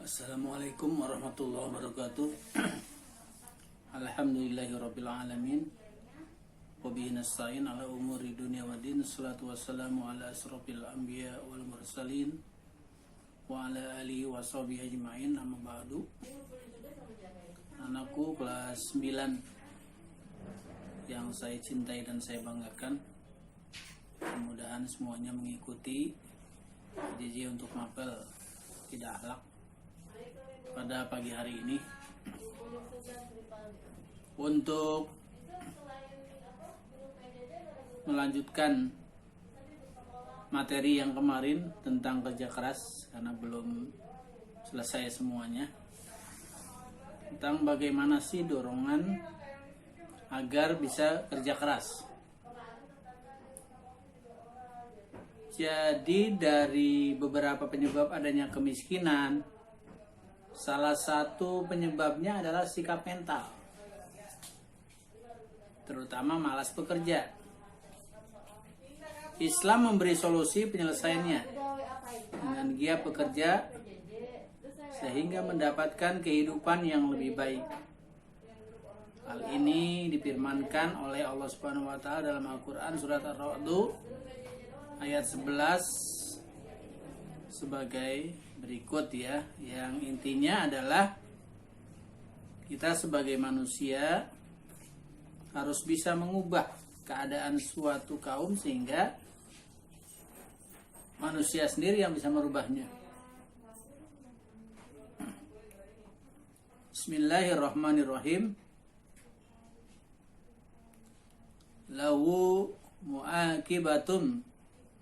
Assalamualaikum warahmatullahi wabarakatuh. Alhamdulillahirabbil alamin. Wabihi nasta'in ala umuri dunya waddin. Salatu wassalamu ala asrofil anbiya wal mursalin wa ala alihi wa sahbihi ajma'in. Amma ba'du. Anakku kelas 9 yang saya cintai dan saya banggakan, mudah-mudahan semuanya mengikuti JJ untuk mapel tidak akhlak pada pagi hari ini untuk melanjutkan materi yang kemarin tentang kerja keras, karena belum selesai semuanya, tentang bagaimana sih dorongan agar bisa kerja keras. Jadi dari beberapa penyebab adanya kemiskinan, salah satu penyebabnya adalah sikap mental, terutama malas bekerja. Islam memberi solusi penyelesaiannya dengan giat bekerja sehingga mendapatkan kehidupan yang lebih baik. Hal ini difirmankan oleh Allah Subhanahu wa taala dalam Al-Qur'an surat Ar-Ra'd ayat 11 sebagai berikut ya, yang intinya adalah kita sebagai manusia harus bisa mengubah keadaan suatu kaum sehingga manusia sendiri yang bisa merubahnya. Bismillahirrahmanirrahim. Lahu mu'aqibatun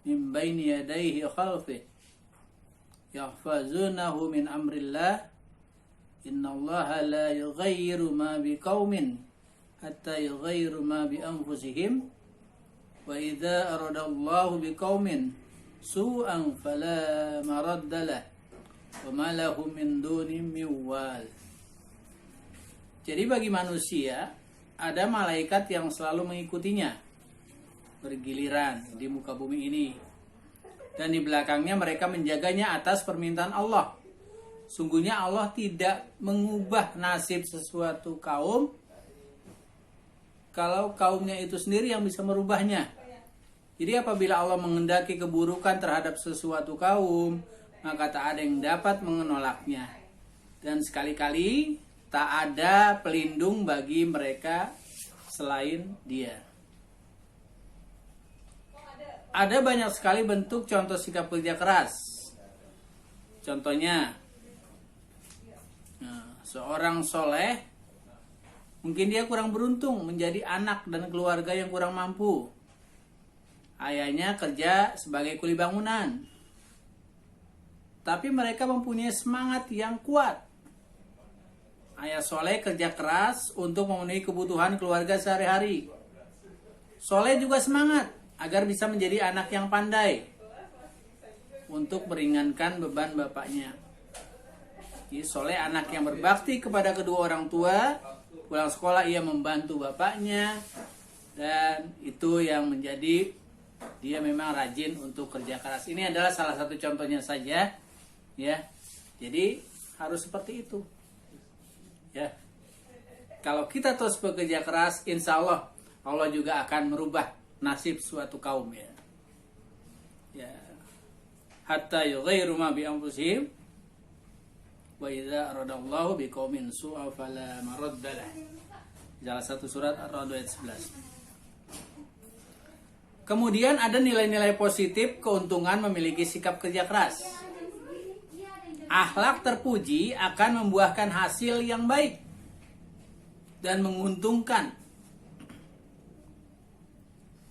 min baini yadayhi khalfih yahfazunahu min amrillah innallaha la yughayyiru ma biqaumin hatta yughayyiru ma bi anfusihim wa idza aradallahu biqaumin su'an fala maraddalah wa ma lahum min dunihim min wal. Jadi bagi manusia ada malaikat yang selalu mengikutinya bergiliran di muka bumi ini, dan di belakangnya mereka menjaganya atas permintaan Allah. Sungguhnya Allah tidak mengubah nasib sesuatu kaum kalau kaumnya itu sendiri yang bisa merubahnya. Jadi apabila Allah menghendaki keburukan terhadap sesuatu kaum, maka tak ada yang dapat menolaknya. Dan sekali-kali tak ada pelindung bagi mereka selain Dia. Ada banyak sekali bentuk contoh sikap kerja keras. Contohnya, seorang soleh, mungkin dia kurang beruntung menjadi anak dan keluarga yang kurang mampu. Ayahnya kerja sebagai kuli bangunan, tapi mereka mempunyai semangat yang kuat. Ayah soleh kerja keras untuk memenuhi kebutuhan keluarga sehari-hari. Soleh juga semangat agar bisa menjadi anak yang pandai untuk meringankan beban bapaknya. Jadi soleh anak yang berbakti kepada kedua orang tua, pulang sekolah ia membantu bapaknya, dan itu yang menjadi dia memang rajin untuk kerja keras. Ini adalah salah satu contohnya saja, ya. Jadi harus seperti itu, ya. Kalau kita terus bekerja keras, insya Allah Allah juga akan merubah nasib suatu kaum, ya. Ya. Hatta yughayyiru ma bi anfusihim wa idza aradallahu biqaumin su'a fala maraddalah. Salah satu surat Ar-Ra'd ayat 11. Kemudian ada nilai-nilai positif keuntungan memiliki sikap kerja keras. Akhlak terpuji akan membuahkan hasil yang baik dan menguntungkan.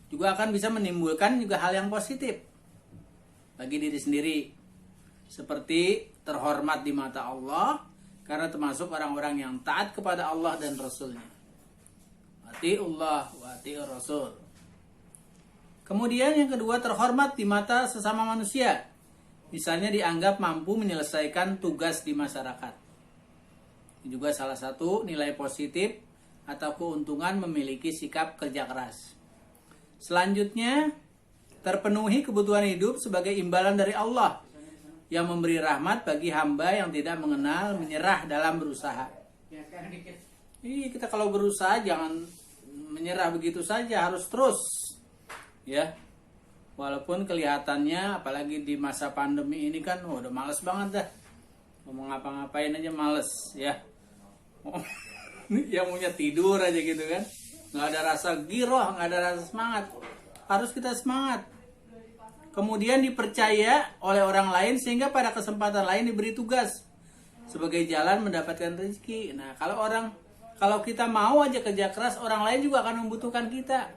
Juga akan bisa menimbulkan juga hal yang positif bagi diri sendiri, seperti terhormat di mata Allah karena termasuk orang-orang yang taat kepada Allah dan Rasulnya. Atiullah wa atiur Rasul. Kemudian yang kedua, terhormat di mata sesama manusia, misalnya dianggap mampu menyelesaikan tugas di masyarakat. Ini juga salah satu nilai positif atau keuntungan memiliki sikap kerja keras. Selanjutnya, terpenuhi kebutuhan hidup sebagai imbalan dari Allah yang memberi rahmat bagi hamba yang tidak mengenal menyerah dalam berusaha. Iya, kita kalau berusaha jangan menyerah begitu saja, harus terus. Ya. Walaupun kelihatannya apalagi di masa pandemi ini kan udah males banget dah. Mau ngapa-ngapain aja males, ya. Yang punya tidur aja gitu kan. Nggak ada rasa giroh, nggak ada rasa semangat. Harus kita semangat. Kemudian dipercaya oleh orang lain sehingga pada kesempatan lain diberi tugas sebagai jalan mendapatkan rezeki. Nah, kalau kita mau aja kerja keras, orang lain juga akan membutuhkan kita.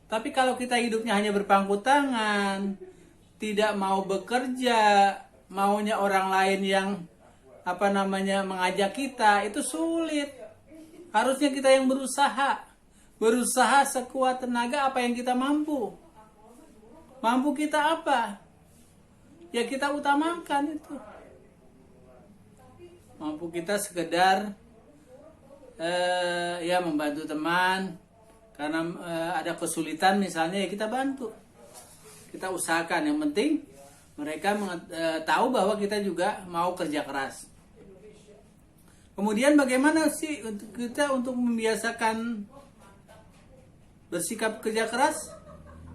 Tapi kalau kita hidupnya hanya berpangku tangan, tidak mau bekerja, maunya orang lain yang mengajak kita, itu sulit. Harusnya kita yang berusaha sekuat tenaga apa yang kita mampu. Mampu kita apa? Ya kita utamakan itu. Mampu kita sekedar membantu teman karena ada kesulitan misalnya, ya kita bantu. Kita usahakan, yang penting mereka tahu bahwa kita juga mau kerja keras. Kemudian bagaimana sih kita untuk membiasakan bersikap kerja keras?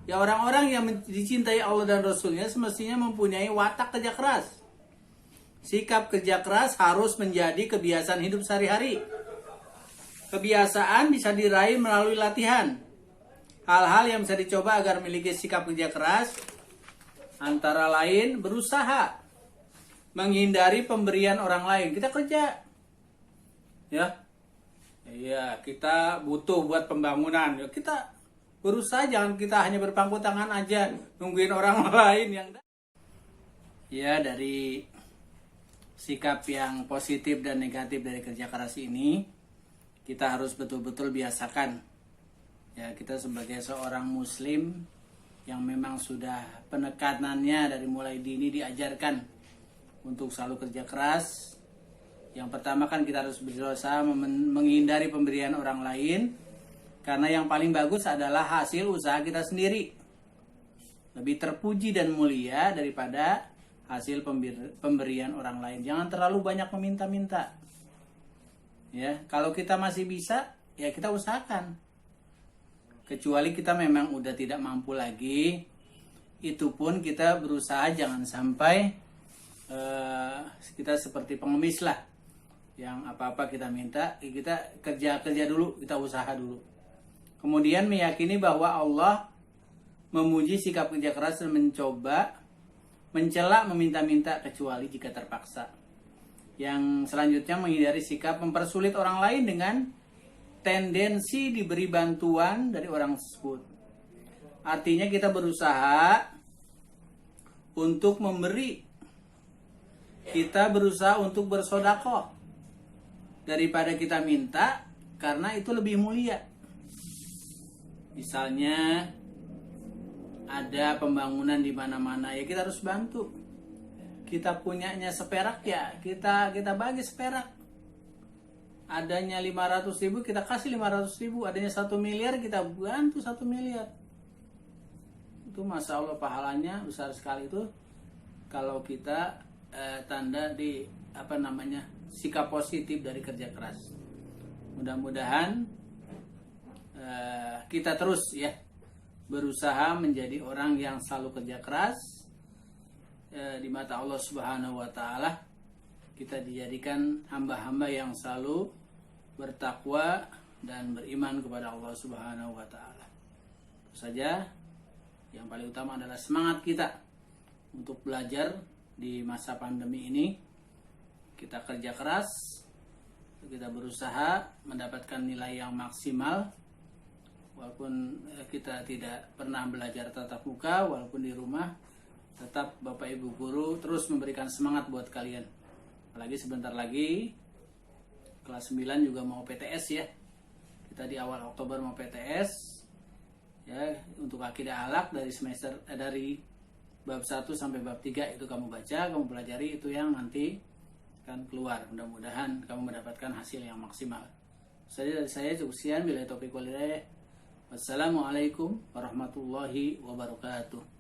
Ya orang-orang yang dicintai Allah dan Rasulnya semestinya mempunyai watak kerja keras. Sikap kerja keras harus menjadi kebiasaan hidup sehari-hari. Kebiasaan bisa diraih melalui latihan. Hal-hal yang bisa dicoba agar memiliki sikap kerja keras antara lain berusaha menghindari pemberian orang lain. Kita kerja, ya, kita butuh buat pembangunan. Ya, kita berusaha, jangan kita hanya berpangku tangan aja nungguin orang lain yang. Ya, dari sikap yang positif dan negatif dari kerja keras ini, kita harus betul-betul biasakan. Ya, kita sebagai seorang muslim yang memang sudah penekanannya dari mulai dini diajarkan untuk selalu kerja keras. Yang pertama kan kita harus berusaha menghindari pemberian orang lain, karena yang paling bagus adalah hasil usaha kita sendiri. Lebih terpuji dan mulia daripada hasil pemberian orang lain. Jangan terlalu banyak meminta-minta. Ya, kalau kita masih bisa, ya kita usahakan. Kecuali kita memang udah tidak mampu lagi, itu pun kita berusaha jangan sampai kita seperti pengemis lah. Yang apa-apa kita minta, kita kerja dulu, kita usaha dulu. Kemudian meyakini bahwa Allah memuji sikap kerja keras dan mencela meminta-minta kecuali jika terpaksa. Yang selanjutnya menghindari sikap mempersulit orang lain dengan tendensi diberi bantuan dari orang tersebut. Artinya kita berusaha untuk memberi. Kita berusaha untuk bersedekah daripada kita minta, karena itu lebih mulia. Misalnya ada pembangunan di mana-mana, ya kita harus bantu. Kita punyanya seperak, ya kita bagi seperak. Adanya 500.000 kita kasih 500.000, adanya 1 miliar kita bantu 1 miliar. Itu masya Allah pahalanya besar sekali itu kalau kita tanda di sikap positif dari kerja keras. Mudah-mudahan kita terus ya berusaha menjadi orang yang selalu kerja keras di mata Allah Subhanahu wa taala. Kita dijadikan hamba-hamba yang selalu bertakwa dan beriman kepada Allah Subhanahu wa taala. Itu saja, yang paling utama adalah semangat kita untuk belajar di masa pandemi ini. Kita kerja keras, kita berusaha mendapatkan nilai yang maksimal. Walaupun kita tidak pernah belajar tatap muka, walaupun di rumah, tetap Bapak Ibu Guru terus memberikan semangat buat kalian. Apalagi sebentar lagi kelas 9 juga mau PTS ya. Kita di awal Oktober mau PTS. Ya, untuk akidah alaq dari bab 1 sampai bab 3 itu kamu baca, kamu pelajari, itu yang nanti akan keluar. Mudah-mudahan kamu mendapatkan hasil yang maksimal. Dari saya cukup sekian. Bila taufiq wal hidayah. Wassalamualaikum warahmatullahi wabarakatuh.